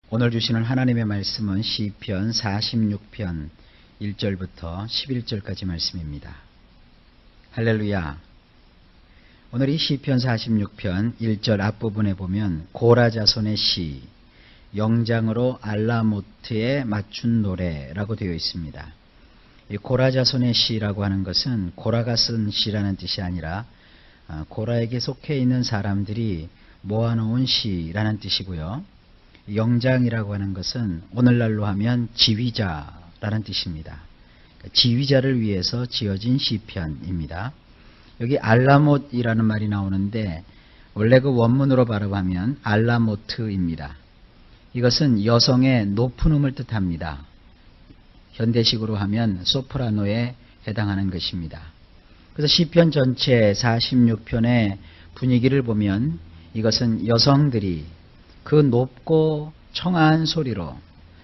오늘 주시는 하나님의 말씀은 시편 46편 1절부터 11절까지 말씀입니다. 할렐루야. 오늘 이 시편 46편 1절 앞부분에 보면 고라 자손의 시, 영장으로 알라모트에 맞춘 노래라고 되어 있습니다. 이 고라 자손의 시라고 하는 것은 고라가 쓴 시라는 뜻이 아니라 고라에게 속해 있는 사람들이 모아놓은 시라는 뜻이고요. 영장이라고 하는 것은 오늘날로 하면 지휘자라는 뜻입니다. 지휘자를 위해서 지어진 시편입니다. 여기 알라못이라는 말이 나오는데 원래 그 원문으로 발음하면 알라모트입니다. 이것은 여성의 높은 음을 뜻합니다. 현대식으로 하면 소프라노에 해당하는 것입니다. 그래서 시편 전체 46편의 분위기를 보면 이것은 여성들이 그 높고 청아한 소리로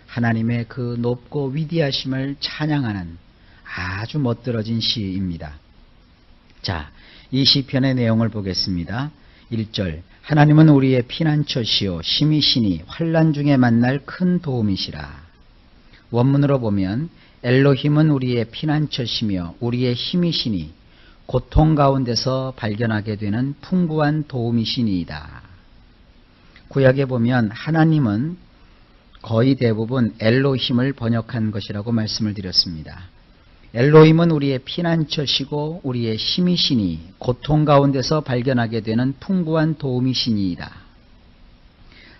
하나님의 그 높고 위대하심을 찬양하는 아주 멋들어진 시입니다. 자, 이 시편의 내용을 보겠습니다. 1절, 하나님은 우리의 피난처시요 심이시니 환난 중에 만날 큰 도움이시라. 원문으로 보면 엘로힘은 우리의 피난처시며 우리의 힘이시니 고통 가운데서 발견하게 되는 풍부한 도움이시니이다. 구약에 보면 하나님은 거의 대부분 엘로힘을 번역한 것이라고 말씀을 드렸습니다. 엘로힘은 우리의 피난처시고 우리의 힘이시니 고통 가운데서 발견하게 되는 풍부한 도움이시니이다.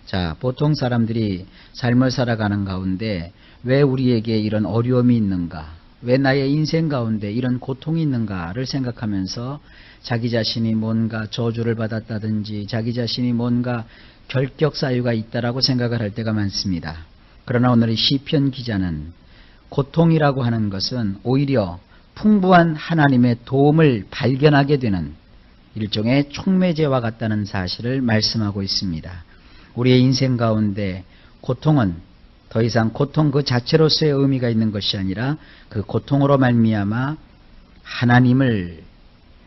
자, 보통 사람들이 삶을 살아가는 가운데 왜 우리에게 이런 어려움이 있는가, 왜 나의 인생 가운데 이런 고통이 있는가를 생각하면서 자기 자신이 뭔가 저주를 받았다든지 자기 자신이 뭔가 결격 사유가 있다라고 생각을 할 때가 많습니다. 그러나 오늘 이 시편 기자는 고통이라고 하는 것은 오히려 풍부한 하나님의 도움을 발견하게 되는 일종의 촉매제와 같다는 사실을 말씀하고 있습니다. 우리의 인생 가운데 고통은 더 이상 고통 그 자체로서의 의미가 있는 것이 아니라 그 고통으로 말미암아 하나님을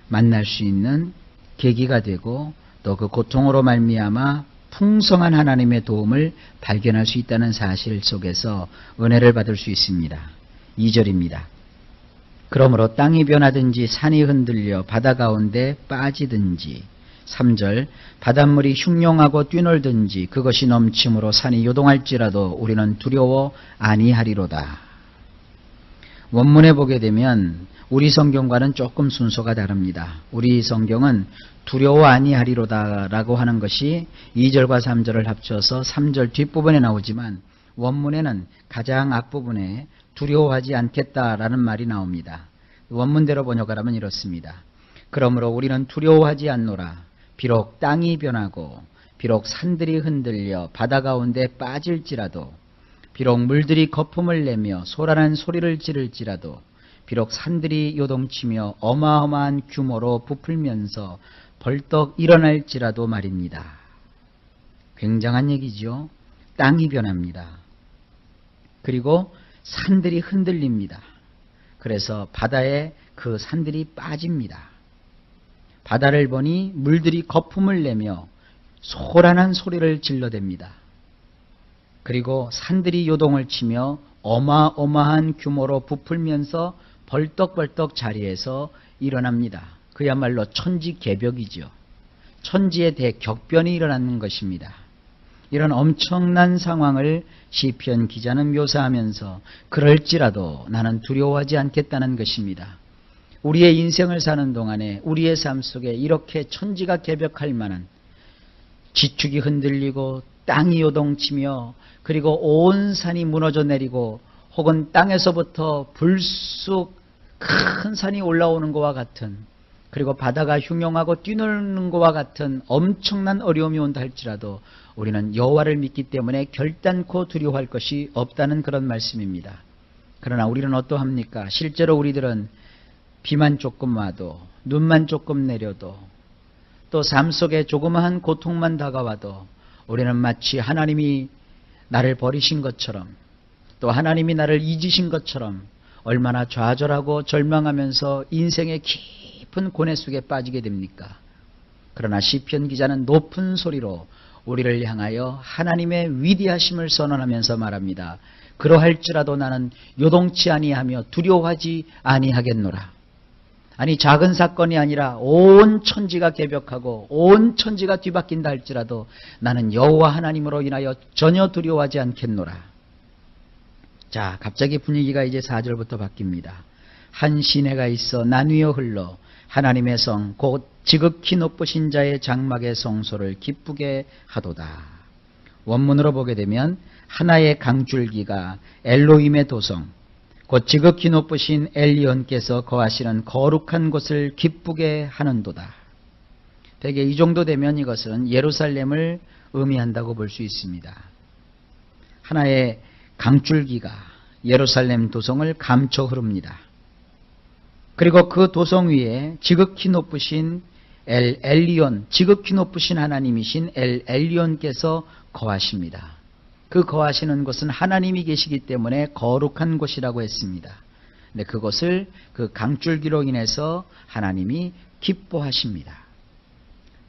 만날 수 있는 계기가 되고 또 그 고통으로 말미암아 풍성한 하나님의 도움을 발견할 수 있다는 사실 속에서 은혜를 받을 수 있습니다. 2절입니다. 그러므로 땅이 변하든지 산이 흔들려 바다 가운데 빠지든지. 3절, 바닷물이 흉룡하고 뛰놀든지 그것이 넘침으로 산이 요동할지라도 우리는 두려워 아니하리로다. 원문에 보게 되면 우리 성경과는 조금 순서가 다릅니다. 우리 성경은 두려워 아니하리로다 라고 하는 것이 2절과 3절을 합쳐서 3절 뒷부분에 나오지만 원문에는 가장 앞부분에 두려워하지 않겠다라는 말이 나옵니다. 원문대로 번역을 하면 이렇습니다. 그러므로 우리는 두려워하지 않노라. 비록 땅이 변하고 비록 산들이 흔들려 바다 가운데 빠질지라도 비록 물들이 거품을 내며 소란한 소리를 지를지라도 비록 산들이 요동치며 어마어마한 규모로 부풀면서 벌떡 일어날지라도 말입니다. 굉장한 얘기죠. 땅이 변합니다. 그리고 산들이 흔들립니다. 그래서 바다에 그 산들이 빠집니다. 바다를 보니 물들이 거품을 내며 소란한 소리를 질러댑니다. 그리고 산들이 요동을 치며 어마어마한 규모로 부풀면서 벌떡벌떡 자리에서 일어납니다. 그야말로 천지개벽이죠. 천지의 대격변이 일어나는 것입니다. 이런 엄청난 상황을 시편 기자는 묘사하면서 그럴지라도 나는 두려워하지 않겠다는 것입니다. 우리의 인생을 사는 동안에 우리의 삶 속에 이렇게 천지가 개벽할 만한 지축이 흔들리고 땅이 요동치며 그리고 온 산이 무너져 내리고 혹은 땅에서부터 불쑥 큰 산이 올라오는 것과 같은 그리고 바다가 흉용하고 뛰노는 것과 같은 엄청난 어려움이 온다 할지라도 우리는 여호와를 믿기 때문에 결단코 두려워할 것이 없다는 그런 말씀입니다. 그러나 우리는 어떠합니까? 실제로 우리들은 비만 조금 와도 눈만 조금 내려도 또 삶 속에 조그마한 고통만 다가와도 우리는 마치 하나님이 나를 버리신 것처럼 또 하나님이 나를 잊으신 것처럼 얼마나 좌절하고 절망하면서 인생의 깊은 고뇌 속에 빠지게 됩니까? 그러나 시편 기자는 높은 소리로 우리를 향하여 하나님의 위대하심을 선언하면서 말합니다. 그러할지라도 나는 요동치 아니하며 두려워하지 아니하겠노라. 아니 작은 사건이 아니라 온 천지가 개벽하고 온 천지가 뒤바뀐다 할지라도 나는 여호와 하나님으로 인하여 전혀 두려워하지 않겠노라. 자, 갑자기 분위기가 이제 4절부터 바뀝니다. 한 시내가 있어 나뉘어 흘러 하나님의 성 곧 지극히 높으신 자의 장막의 성소를 기쁘게 하도다. 원문으로 보게 되면 하나의 강줄기가 엘로힘의 도성 곧 지극히 높으신 엘리온께서 거하시는 거룩한 곳을 기쁘게 하는도다. 대개 이 정도 되면 이것은 예루살렘을 의미한다고 볼 수 있습니다. 하나의 강줄기가 예루살렘 도성을 감춰 흐릅니다. 그리고 그 도성 위에 지극히 높으신 엘리온, 지극히 높으신 하나님이신 엘리온께서 거하십니다. 그 거하시는 곳은 하나님이 계시기 때문에 거룩한 곳이라고 했습니다. 근데 그것을 그 강줄기로 인해서 하나님이 기뻐하십니다.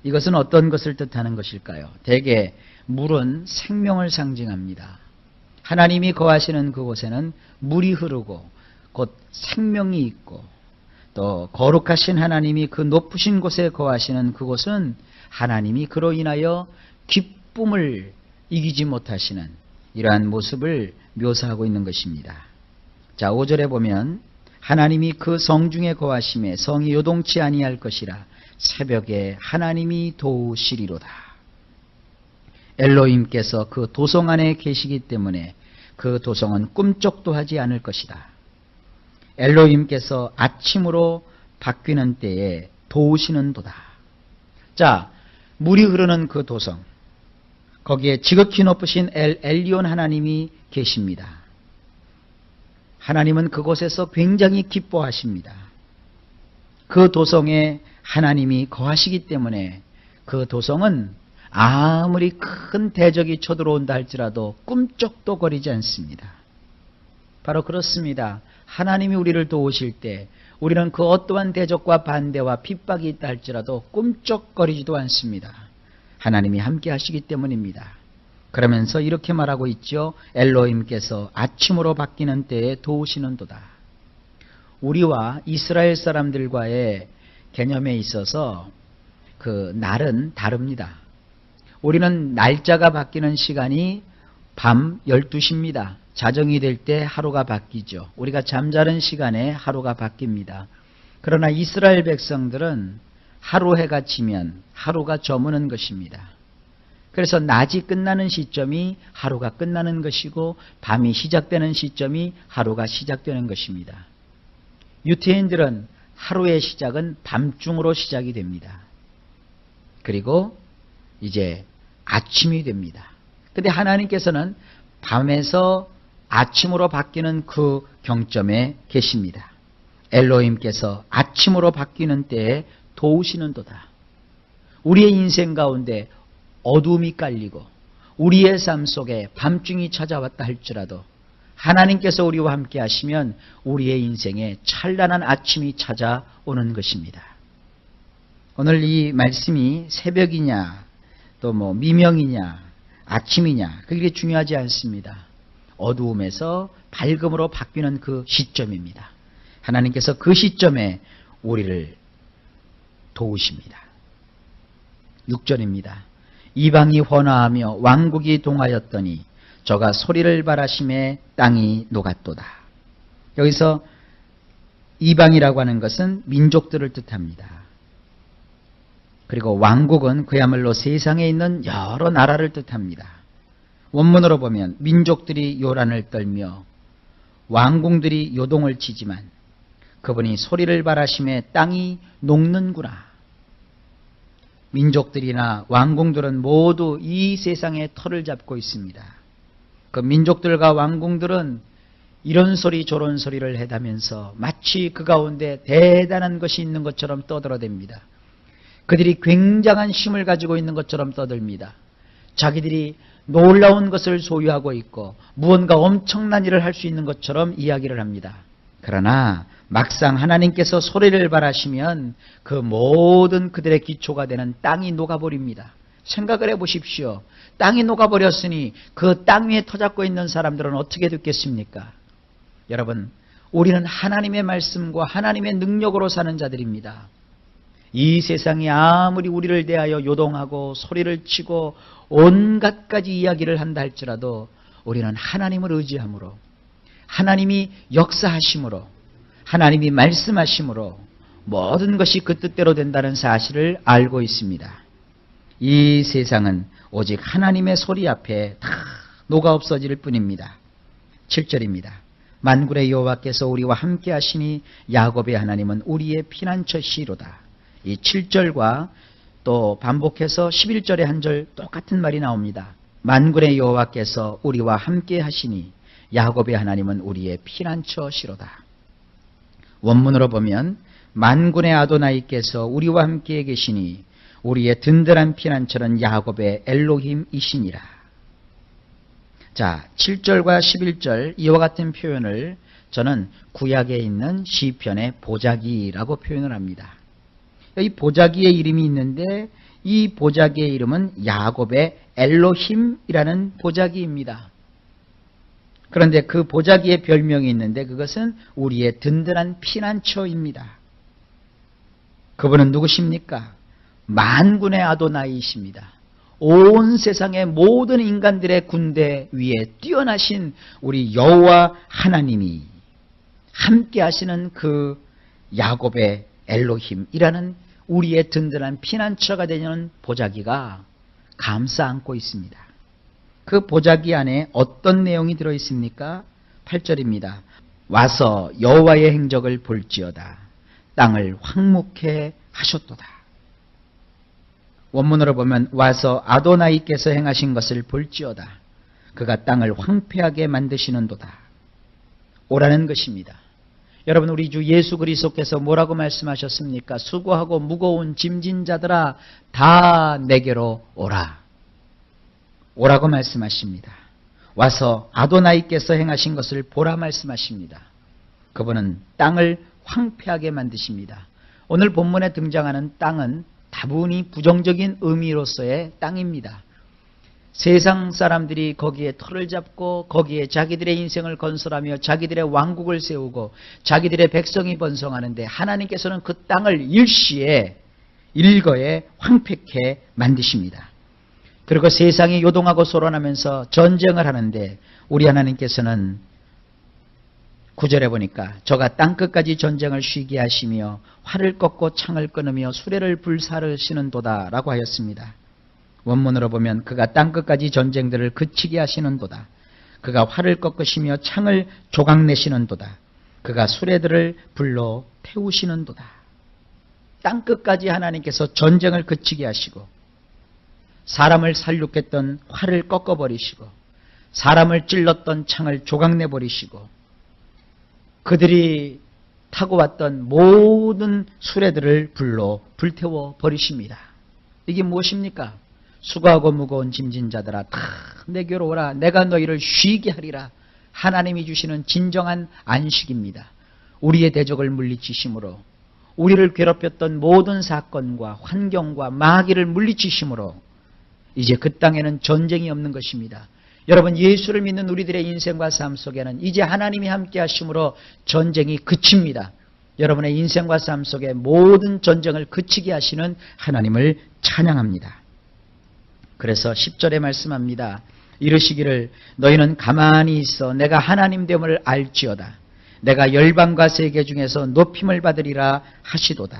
이것은 어떤 것을 뜻하는 것일까요? 대개 물은 생명을 상징합니다. 하나님이 거하시는 그곳에는 물이 흐르고 곧 생명이 있고 또 거룩하신 하나님이 그 높으신 곳에 거하시는 그곳은 하나님이 그로 인하여 기쁨을 이기지 못하시는 이러한 모습을 묘사하고 있는 것입니다. 자, 5절에 보면 하나님이 그 성중에 거하심에 성이 요동치 아니할 것이라 새벽에 하나님이 도우시리로다. 엘로힘께서 그 도성 안에 계시기 때문에 그 도성은 꿈쩍도 하지 않을 것이다. 엘로힘께서 아침으로 바뀌는 때에 도우시는 도다. 자, 물이 흐르는 그 도성, 거기에 지극히 높으신 엘리온 하나님이 계십니다. 하나님은 그곳에서 굉장히 기뻐하십니다. 그 도성에 하나님이 거하시기 때문에 그 도성은 아무리 큰 대적이 쳐들어온다 할지라도 꿈쩍도 거리지 않습니다. 바로 그렇습니다. 하나님이 우리를 도우실 때 우리는 그 어떠한 대적과 반대와 핍박이 있다 할지라도 꿈쩍거리지도 않습니다. 하나님이 함께 하시기 때문입니다. 그러면서 이렇게 말하고 있죠. 엘로힘께서 아침으로 바뀌는 때에 도우시는도다. 우리와 이스라엘 사람들과의 개념에 있어서 그 날은 다릅니다. 우리는 날짜가 바뀌는 시간이 밤 12시입니다. 자정이 될 때 하루가 바뀌죠. 우리가 잠자는 시간에 하루가 바뀝니다. 그러나 이스라엘 백성들은 하루 해가 지면 하루가 저무는 것입니다. 그래서 낮이 끝나는 시점이 하루가 끝나는 것이고 밤이 시작되는 시점이 하루가 시작되는 것입니다. 유태인들은 하루의 시작은 밤중으로 시작이 됩니다. 그리고 이제 아침이 됩니다. 그런데 하나님께서는 밤에서 아침으로 바뀌는 그 경점에 계십니다. 엘로힘께서 아침으로 바뀌는 때에 도우시는도다. 우리의 인생 가운데 어둠이 깔리고 우리의 삶 속에 밤중이 찾아왔다 할지라도 하나님께서 우리와 함께 하시면 우리의 인생에 찬란한 아침이 찾아오는 것입니다. 오늘 이 말씀이 새벽이냐 또 뭐 미명이냐 아침이냐 그게 중요하지 않습니다. 어두움에서 밝음으로 바뀌는 그 시점입니다. 하나님께서 그 시점에 우리를 도우십니다. 6절입니다. 이방이 헌화하며 왕국이 동하였더니 저가 소리를 바라심에 땅이 녹았도다. 여기서 이방이라고 하는 것은 민족들을 뜻합니다. 그리고 왕국은 그야말로 세상에 있는 여러 나라를 뜻합니다. 원문으로 보면 민족들이 요란을 떨며 왕궁들이 요동을 치지만 그분이 소리를 바라심에 땅이 녹는구나. 민족들이나 왕궁들은 모두 이 세상에 털을 잡고 있습니다. 그 민족들과 왕궁들은 이런 소리 저런 소리를 해다면서 마치 그 가운데 대단한 것이 있는 것처럼 떠들어댑니다. 그들이 굉장한 힘을 가지고 있는 것처럼 떠듭니다. 자기들이 놀라운 것을 소유하고 있고 무언가 엄청난 일을 할 수 있는 것처럼 이야기를 합니다. 그러나 막상 하나님께서 소리를 바라시면 그 모든 그들의 기초가 되는 땅이 녹아버립니다. 생각을 해보십시오. 땅이 녹아버렸으니 그 땅 위에 터잡고 있는 사람들은 어떻게 됐겠습니까? 여러분, 우리는 하나님의 말씀과 하나님의 능력으로 사는 자들입니다. 이 세상이 아무리 우리를 대하여 요동하고 소리를 치고 온갖 가지 이야기를 한다 할지라도 우리는 하나님을 의지함으로, 하나님이 역사하심으로, 하나님이 말씀하심으로 모든 것이 그 뜻대로 된다는 사실을 알고 있습니다. 이 세상은 오직 하나님의 소리 앞에 다 녹아 없어질 뿐입니다. 7절입니다. 만군의 여호와께서 우리와 함께 하시니 야곱의 하나님은 우리의 피난처시로다. 이 7절과 또 반복해서 11절에 한 절 똑같은 말이 나옵니다. 만군의 여호와께서 우리와 함께 하시니 야곱의 하나님은 우리의 피난처시로다. 원문으로 보면 만군의 아도나이께서 우리와 함께 계시니 우리의 든든한 피난처는 야곱의 엘로힘이시니라. 자, 7절과 11절 이와 같은 표현을 저는 구약에 있는 시편의 보자기라고 표현을 합니다. 이 보자기의 이름이 있는데 이 보자기의 이름은 야곱의 엘로힘이라는 보자기입니다. 그런데 그 보자기의 별명이 있는데 그것은 우리의 든든한 피난처입니다. 그분은 누구십니까? 만군의 아도나이이십니다. 온 세상의 모든 인간들의 군대 위에 뛰어나신 우리 여호와 하나님이 함께 하시는 그 야곱의 엘로힘이라는 우리의 든든한 피난처가 되는 보자기가 감싸 안고 있습니다. 그 보자기 안에 어떤 내용이 들어있습니까? 8절입니다. 와서 여호와의 행적을 볼지어다. 땅을 황무케 하셨도다. 원문으로 보면 와서 아도나이께서 행하신 것을 볼지어다. 그가 땅을 황폐하게 만드시는도다. 오라는 것입니다. 여러분, 우리 주 예수 그리스도께서 뭐라고 말씀하셨습니까? 수고하고 무거운 짐진 자들아 다 내게로 오라. 오라고 말씀하십니다. 와서 아도나이께서 행하신 것을 보라 말씀하십니다. 그분은 땅을 황폐하게 만드십니다. 오늘 본문에 등장하는 땅은 다분히 부정적인 의미로서의 땅입니다. 세상 사람들이 거기에 터를 잡고 거기에 자기들의 인생을 건설하며 자기들의 왕국을 세우고 자기들의 백성이 번성하는데 하나님께서는 그 땅을 일시에 일거에 황폐케 만드십니다. 그리고 세상이 요동하고 쏘론하면서 전쟁을 하는데 우리 하나님께서는 9절에 보니까 저가 땅끝까지 전쟁을 쉬게 하시며 활을 꺾고 창을 끊으며 수레를 불사르시는도다 라고 하였습니다. 원문으로 보면 그가 땅끝까지 전쟁들을 그치게 하시는도다. 그가 활을 꺾으시며 창을 조각내시는도다. 그가 수레들을 불러 태우시는도다. 땅끝까지 하나님께서 전쟁을 그치게 하시고 사람을 살육했던 활을 꺾어버리시고 사람을 찔렀던 창을 조각내버리시고 그들이 타고 왔던 모든 수레들을 불러 불태워 버리십니다. 이게 무엇입니까? 수고하고 무거운 짐진 자들아 다 내게로 오라. 내가 너희를 쉬게 하리라. 하나님이 주시는 진정한 안식입니다. 우리의 대적을 물리치심으로 우리를 괴롭혔던 모든 사건과 환경과 마귀를 물리치심으로 이제 그 땅에는 전쟁이 없는 것입니다. 여러분, 예수를 믿는 우리들의 인생과 삶 속에는 이제 하나님이 함께 하심으로 전쟁이 그칩니다. 여러분의 인생과 삶 속에 모든 전쟁을 그치게 하시는 하나님을 찬양합니다. 그래서 10절에 말씀합니다. 이르시기를 너희는 가만히 있어 내가 하나님 됨을 알지어다. 내가 열방과 세계 중에서 높임을 받으리라 하시도다.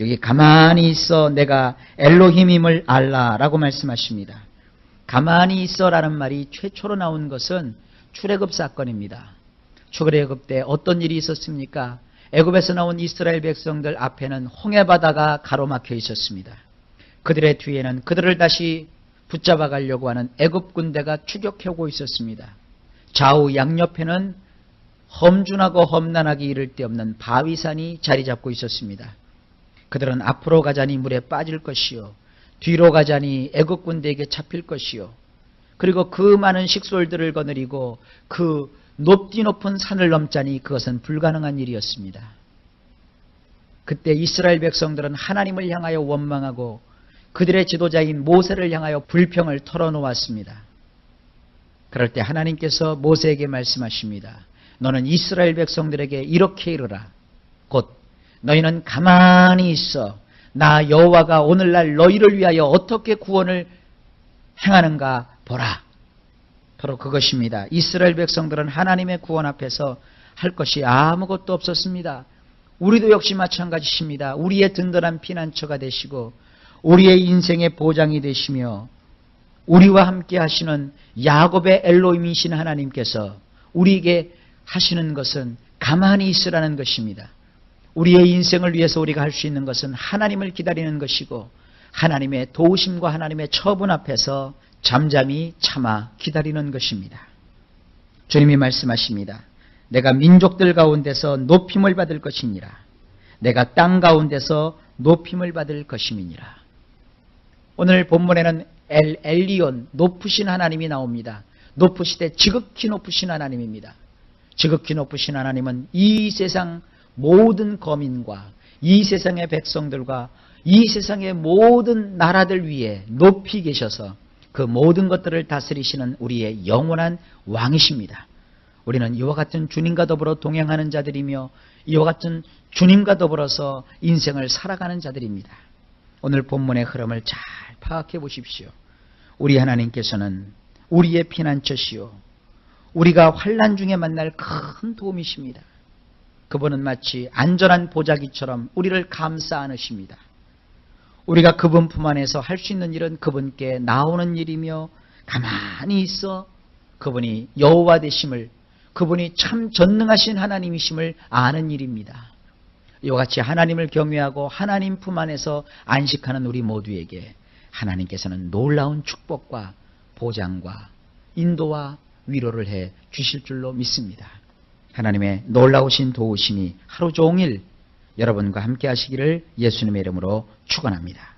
여기 가만히 있어 내가 엘로힘임을 알라라고 말씀하십니다. 가만히 있어라는 말이 최초로 나온 것은 출애굽 사건입니다. 출애굽 때 어떤 일이 있었습니까? 애굽에서 나온 이스라엘 백성들 앞에는 홍해바다가 가로막혀 있었습니다. 그들의 뒤에는 그들을 다시 붙잡아 가려고 하는 애굽 군대가 추격해오고 있었습니다. 좌우 양옆에는 험준하고 험난하기 이를 데 없는 바위산이 자리 잡고 있었습니다. 그들은 앞으로 가자니 물에 빠질 것이요 뒤로 가자니 애굽 군대에게 잡힐 것이요 그리고 그 많은 식솔들을 거느리고 그 높디 높은 산을 넘자니 그것은 불가능한 일이었습니다. 그때 이스라엘 백성들은 하나님을 향하여 원망하고 그들의 지도자인 모세를 향하여 불평을 털어놓았습니다. 그럴 때 하나님께서 모세에게 말씀하십니다. 너는 이스라엘 백성들에게 이렇게 이르라. 곧 너희는 가만히 있어 나 여호와가 오늘날 너희를 위하여 어떻게 구원을 행하는가 보라. 바로 그것입니다. 이스라엘 백성들은 하나님의 구원 앞에서 할 것이 아무것도 없었습니다. 우리도 역시 마찬가지십니다. 우리의 든든한 피난처가 되시고 우리의 인생의 보장이 되시며 우리와 함께 하시는 야곱의 엘로힘이신 하나님께서 우리에게 하시는 것은 가만히 있으라는 것입니다. 우리의 인생을 위해서 우리가 할 수 있는 것은 하나님을 기다리는 것이고 하나님의 도우심과 하나님의 처분 앞에서 잠잠히 참아 기다리는 것입니다. 주님이 말씀하십니다. 내가 민족들 가운데서 높임을 받을 것이니라. 내가 땅 가운데서 높임을 받을 것임이니라. 오늘 본문에는 엘리온, 높으신 하나님이 나옵니다. 높으시되 지극히 높으신 하나님입니다. 지극히 높으신 하나님은 이 세상 모든 거민과 이 세상의 백성들과 이 세상의 모든 나라들 위에 높이 계셔서 그 모든 것들을 다스리시는 우리의 영원한 왕이십니다. 우리는 이와 같은 주님과 더불어 동행하는 자들이며 이와 같은 주님과 더불어서 인생을 살아가는 자들입니다. 오늘 본문의 흐름을 잘 파악해 보십시오. 우리 하나님께서는 우리의 피난처시요 우리가 환난 중에 만날 큰 도움이십니다. 그분은 마치 안전한 보자기처럼 우리를 감싸 안으십니다. 우리가 그분 품 안에서 할 수 있는 일은 그분께 나오는 일이며 가만히 있어 그분이 여호와 되심을, 그분이 참 전능하신 하나님이심을 아는 일입니다. 이와 같이 하나님을 경외하고 하나님 품 안에서 안식하는 우리 모두에게 하나님께서는 놀라운 축복과 보장과 인도와 위로를 해 주실 줄로 믿습니다. 하나님의 놀라우신 도우심이 하루 종일 여러분과 함께 하시기를 예수님의 이름으로 축원합니다.